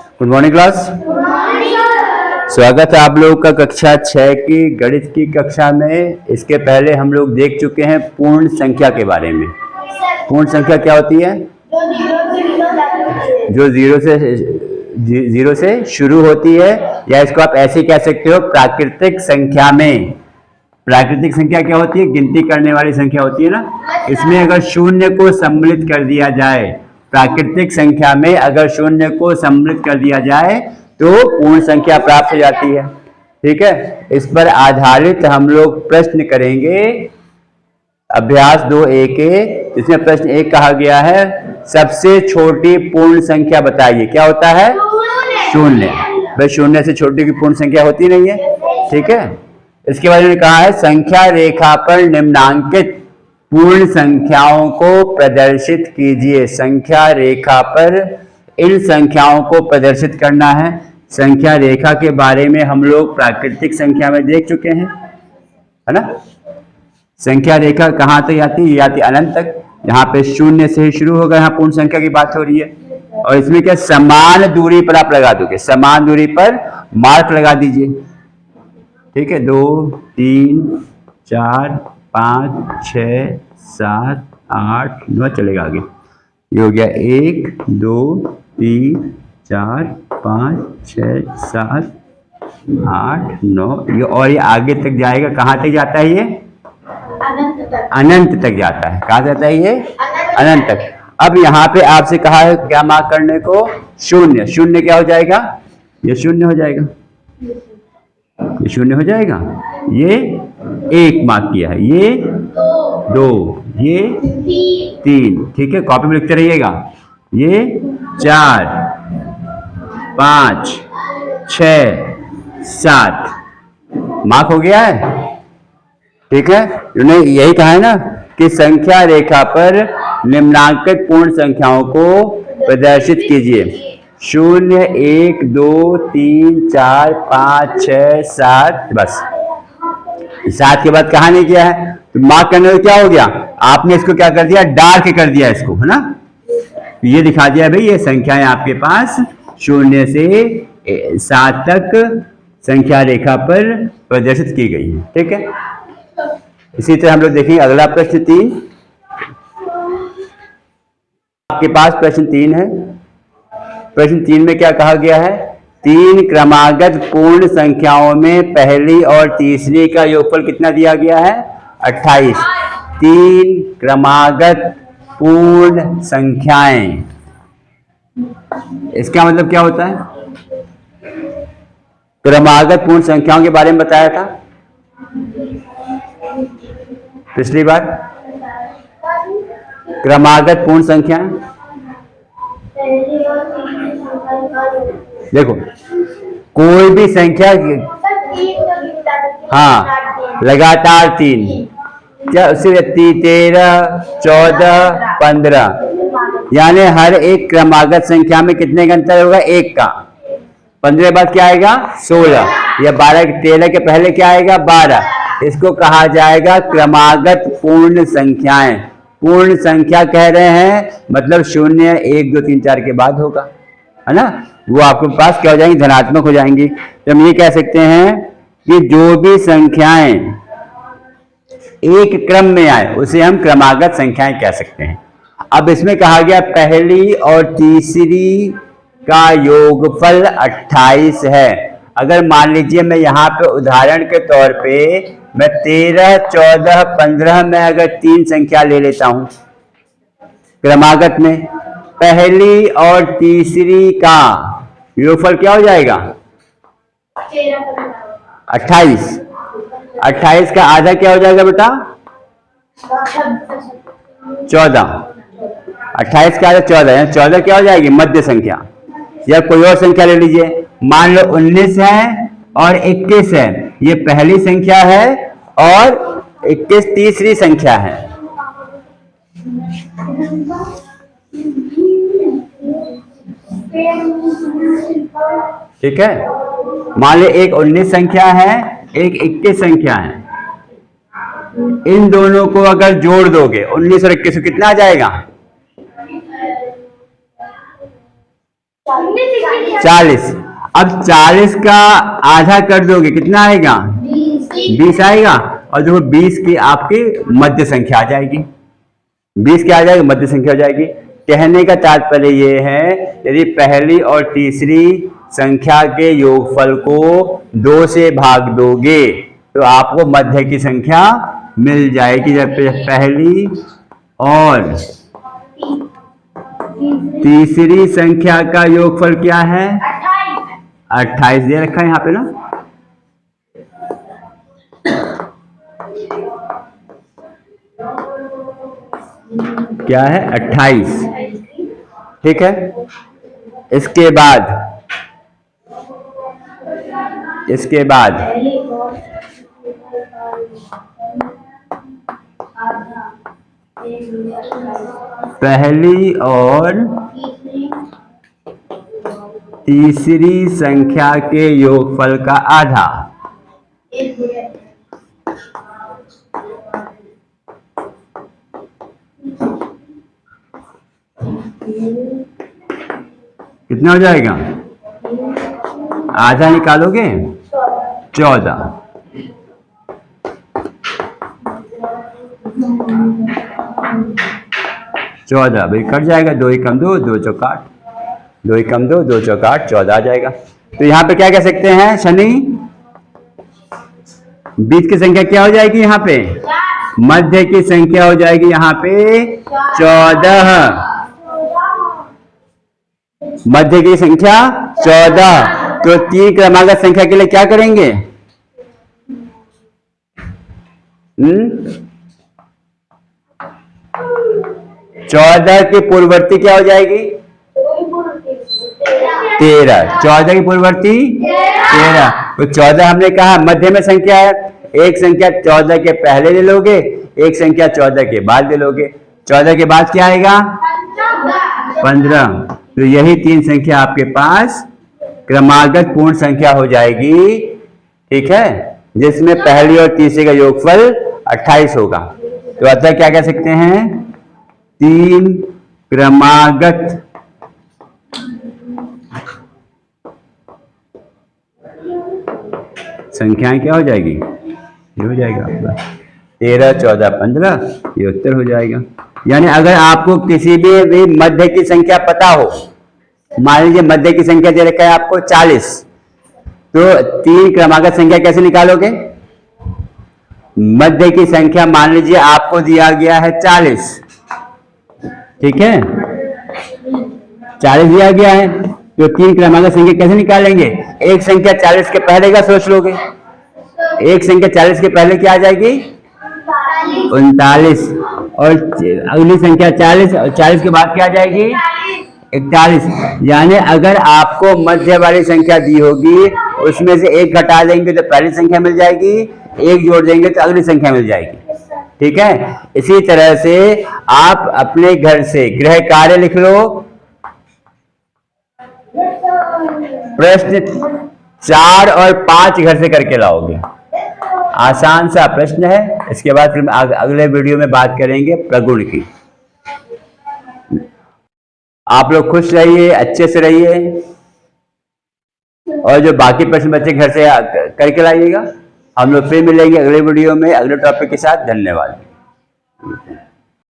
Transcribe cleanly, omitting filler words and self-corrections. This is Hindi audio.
Good morning class. स्वागत है आप लोगों का कक्षा 6 की गणित की कक्षा में। इसके पहले हम लोग देख चुके हैं पूर्ण संख्या के बारे में। पूर्ण संख्या क्या होती है? जो जीरो से शुरू होती है, या इसको आप ऐसे कह सकते हो प्राकृतिक संख्या में। प्राकृतिक संख्या क्या होती है? गिनती करने वाली संख्या होती है ना। इसमें अगर शून्य को सम्मिलित कर दिया जाए, प्राकृतिक संख्या में अगर शून्य को सम्मिलित कर दिया जाए तो पूर्ण संख्या प्राप्त हो जाती है। ठीक है, इस पर आधारित हम लोग प्रश्न करेंगे अभ्यास 2A के, जिसमें प्रश्न 1 कहा गया है सबसे छोटी पूर्ण संख्या बताइए। क्या होता है? शून्य। भाई शून्य से छोटी की पूर्ण संख्या होती नहीं है। ठीक है, इसके बाद उन्होंने कहा है संख्या रेखा पर निम्नांकित पूर्ण संख्याओं को प्रदर्शित कीजिए। संख्या रेखा पर इन संख्याओं को प्रदर्शित करना है। संख्या रेखा के बारे में हम लोग प्राकृतिक संख्या में देख चुके हैं, है ना। संख्या रेखा कहाँ तक आती है? ये आती अनंत तक। यहाँ पे शून्य से ही शुरू होगा, यहाँ पूर्ण संख्या की बात हो रही है। और इसमें क्या समान दूरी पर आप लगा दोगे, समान दूरी पर मार्क लगा दीजिए। ठीक है, 2 3 4 5 6 7 8 9 चलेगा आगे। ये हो गया 1 2 3 4 5 6 7 8 9। ये और ये आगे तक जाएगा। कहाँ तक जाता है? ये अनंत तक जाता है। कहाँ जाता है ये? अनंत तक। अब यहाँ पे आपसे कहा है क्या मार्क करने को? शून्य। शून्य क्या हो जाएगा? ये शून्य हो जाएगा, ये शून्य हो जाएगा। ये 1 मार्क किया है, ये 2, ये 3। ठीक है, कॉपी में लिखते रहिएगा। ये 4 5 6 7 मार्क हो गया है। ठीक है, उन्होंने यही कहा है ना कि संख्या रेखा पर निम्नांकित पूर्ण संख्याओं को प्रदर्शित कीजिए। 0 1 2 3 4 5 6 7। बस 7 के बाद कहा नहीं किया है, तो मार्क करने में क्या हो गया? आपने इसको क्या कर दिया? डार्क कर दिया इसको, है ना। ये दिखा दिया भाई ये संख्याएं आपके पास 0 से 7 तक संख्या रेखा पर प्रदर्शित की गई है। ठीक है, इसी तरह हम लोग देखेंगे अगला प्रश्न 3। आपके पास प्रश्न 3 है। प्रश्न 3 में क्या कहा गया है? 3 क्रमागत पूर्ण संख्याओं में पहली और तीसरी का योगफल कितना दिया गया है? 28। 3 क्रमागत पूर्ण संख्याएं, इसका मतलब क्या होता है? क्रमागत पूर्ण संख्याओं के बारे में बताया था पिछली बार। क्रमागत पूर्ण संख्या देखो, कोई भी संख्या, हाँ लगातार 3, क्या 13 14 15, यानी हर एक क्रमागत संख्या में कितने का अंतर होगा? 1 का। 15 बाद क्या आएगा? 16, या 12 13 के पहले क्या आएगा? 12। इसको कहा जाएगा क्रमागत पूर्ण संख्याएं। पूर्ण संख्या कह रहे हैं मतलब 0 1 2 3 4 के बाद होगा, है ना। वो आपके पास क्या हो जाएंगी? धनात्मक हो जाएंगी। तो हम ये कह सकते हैं कि जो भी संख्याएं एक क्रम में आए उसे हम क्रमागत संख्याएं कह सकते हैं। अब इसमें कहा गया पहली और तीसरी का योगफल 28 है। अगर मान लीजिए मैं यहाँ पे उदाहरण के तौर पे मैं 13 14 15 में अगर 3 संख्या ले लेता हूं क्रमागत में, पहली और तीसरी का योगफल क्या हो जाएगा? 28। 28 का आधा क्या हो जाएगा बेटा? 14। 28 का आधा 14, 14 क्या हो जाएगी? मध्य संख्या। या कोई और संख्या ले लीजिए, मान लो 19 है और 21 है, ये पहली संख्या है और 21 तीसरी संख्या है। ठीक है, मान लो एक 19 संख्या है, एक 21 संख्या है। इन दोनों को अगर जोड़ दोगे 19 और 21 कितना आ जाएगा? 40। अब 40 का आधा कर दोगे कितना आएगा? 20 आएगा। और देखो 20 की आपकी मध्य संख्या आ जाएगी, 20 क्या आ जाएगी? मध्य संख्या हो जाएगी। कहने का तात्पर्य ये है, यदि पहली और तीसरी संख्या के योगफल को 2 से भाग दोगे तो आपको मध्य की संख्या मिल जाएगी। जब पहली और तीसरी संख्या का योगफल क्या है? 28 दे रखा है यहाँ पे ना। क्या है? 28। ठीक है। इसके बाद पहली और तीसरी संख्या के योगफल का आधा। कितना हो जाएगा? आधा निकालोगे 14। 14 भाई कट जाएगा, 2 ही कम 2, 2 चौक 8, 2 ही कम 2, 2 चौक 8, 14 आ जाएगा। तो यहाँ पे क्या कह सकते हैं शनि? बीच की संख्या क्या हो जाएगी यहाँ पे? मध्य की संख्या हो जाएगी यहाँ पे 14। मध्य की संख्या 14। तो 3 क्रमागत संख्या के लिए क्या करेंगे? 14 की पूर्ववर्ती क्या हो जाएगी? 13। 14 की पूर्ववर्ती 13। तो 14 हमने कहा मध्य में संख्या है। एक संख्या 14 के पहले ले लोगे, एक संख्या 14 के बाद ले लोगे। 14 के बाद क्या आएगा? 15। तो यही 3 संख्या आपके पास क्रमागत पूर्ण संख्या हो जाएगी। ठीक है, जिसमें पहली और तीसरी का योगफल 28 होगा। तो अतः क्या कह सकते हैं? 3 क्रमागत संख्याएं क्या हो जाएगी? ये हो जाएगा आपका 13, 14, 15, ये उत्तर हो जाएगा। यानी अगर आपको किसी भी मध्य की संख्या पता हो, मान लीजिए मध्य की संख्या दे रखा है आपको 40, तो 3 क्रमागत संख्या कैसे निकालोगे? मध्य की संख्या मान लीजिए आपको दिया गया है 40, ठीक है, 40 दिया गया है, तो 3 क्रमागत संख्या कैसे निकालेंगे? एक संख्या 40 के पहले का सोच लोगे, एक संख्या 40 के पहले क्या आ जाएगी? 39, और अगली संख्या 40, और 40 के बाद क्या आ जाएगी? 41। यानी अगर आपको मध्य वाली संख्या दी होगी, उसमें से एक घटा देंगे तो पहली संख्या मिल जाएगी, एक जोड़ देंगे तो अगली संख्या मिल जाएगी। ठीक है, इसी तरह से आप अपने घर से गृह कार्य लिख लो। प्रश्न 4 और 5 घर से करके लाओगे। आसान सा प्रश्न है। इसके बाद फिर अगले वीडियो में बात करेंगे प्रगुण की। आप लोग खुश रहिए, अच्छे से रहिए, और जो बाकी प्रश्न बच्चे घर से करके लाइएगा। हम लोग फिर मिलेंगे अगले वीडियो में अगले टॉपिक के साथ। धन्यवाद।